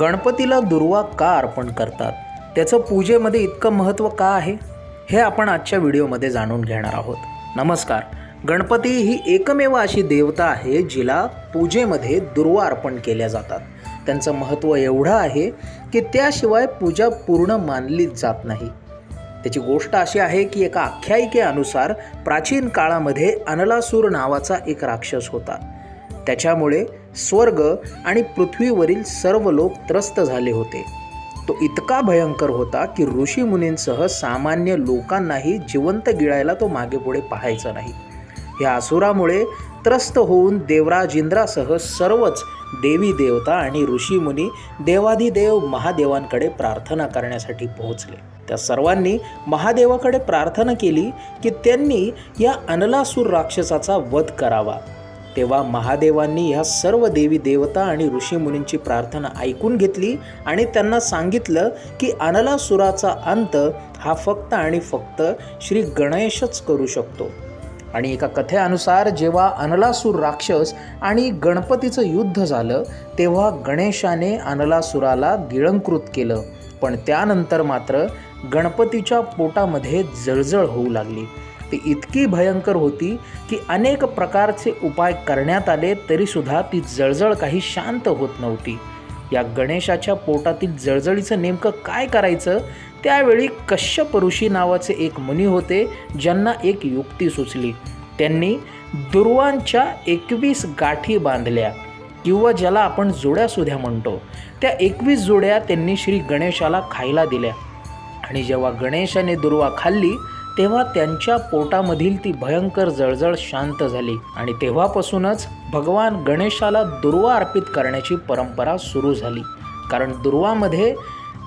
गणपतीला दुर्वा का अर्पण करतात? त्याचं पूजेमध्ये इतकं महत्त्व का आहे? हे आपण आजच्या व्हिडिओमध्ये जाणून घेणार आहोत. नमस्कार. गणपती ही एकमेव अशी देवता आहे जिला पूजेमध्ये दुर्वा अर्पण केल्या जातात. त्यांचं महत्त्व एवढं आहे की त्याशिवाय पूजा पूर्ण मानलीच जात नाही. त्याची गोष्ट अशी आहे की एका आख्यायिकेनुसार प्राचीन काळामध्ये अनलासूर नावाचा एक राक्षस होता. त्याच्यामुळे स्वर्ग आणि पृथ्वीवरील सर्व लोक त्रस्त झाले होते. तो इतका भयंकर होता की ऋषी मुनींसह सामान्य लोकांनाही जिवंत गिळायला तो मागे पुढे पाहायचा नाही. या असुरामुळे त्रस्त होऊन देवराज इंद्रासह सर्वच देवी देवता आणि ऋषीमुनी देवाधिदेव महादेवांकडे प्रार्थना करण्यासाठी पोहोचले. त्या सर्वांनी महादेवाकडे प्रार्थना केली की त्यांनी या अनलासूर राक्षसाचा वध करावा. तेव्हा महादेवांनी ह्या सर्व देवी देवता आणि ऋषीमुनींची प्रार्थना ऐकून घेतली आणि त्यांना सांगितलं की अनलासुराचा अंत हा फक्त आणि फक्त श्री गणेशच करू शकतो. आणि एका कथेनुसार जेव्हा अनलासूर राक्षस आणि गणपतीचं युद्ध झालं तेव्हा गणेशाने अनलासुराला गिळंकृत केलं. पण त्यानंतर मात्र गणपतीच्या पोटामध्ये जळजळ होऊ लागली. ती इतकी भयंकर होती की अनेक प्रकारचे उपाय करण्यात आले तरीसुद्धा ती जळजळ काही शांत होत नव्हती. या गणेशाच्या पोटातील जळजळीचं नेमकं काय करायचं? त्यावेळी कश्यप ऋषी नावाचे एक मुनी होते ज्यांना एक युक्ती सुचली. त्यांनी दुर्वांच्या 21 गाठी बांधल्या किंवा ज्याला आपण जोड्यासुद्धा म्हणतो. त्या 21 जोड्या त्यांनी श्री गणेशाला खायला दिल्या आणि जेव्हा गणेशाने दुर्वा खाल्ली तेव्हा त्यांच्या पोटामधील ती भयंकर जळजळ शांत झाली आणि तेव्हापासूनच भगवान गणेशाला दुर्वा अर्पित करण्याची परंपरा सुरू झाली. कारण दुर्वामध्ये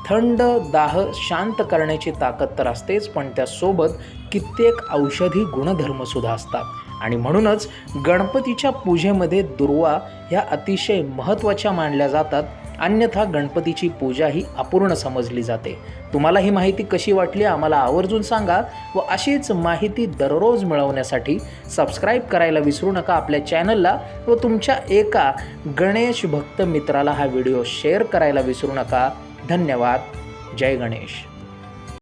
थंड दाह शांत करण्याची ताकद तर असतेच, पण त्यासोबत कित्येक औषधी गुणधर्मसुद्धा असतात. आणि म्हणूनच गणपतीच्या पूजेमध्ये दुर्वा ह्या अतिशय महत्त्वाच्या मानल्या जातात. अन्यथा गणपतीची पूजा ही अपूर्ण समजली जाते. तुम्हाला ही माहिती कशी वाटली आम्हाला आवर्जून सांगा व अशीच माहिती दररोज मिळवण्यासाठी सबस्क्राईब करायला विसरू नका आपल्या चॅनलला व तुमच्या एका गणेश भक्त मित्राला हा व्हिडिओ शेअर करायला विसरू नका. धन्यवाद. जय गणेश.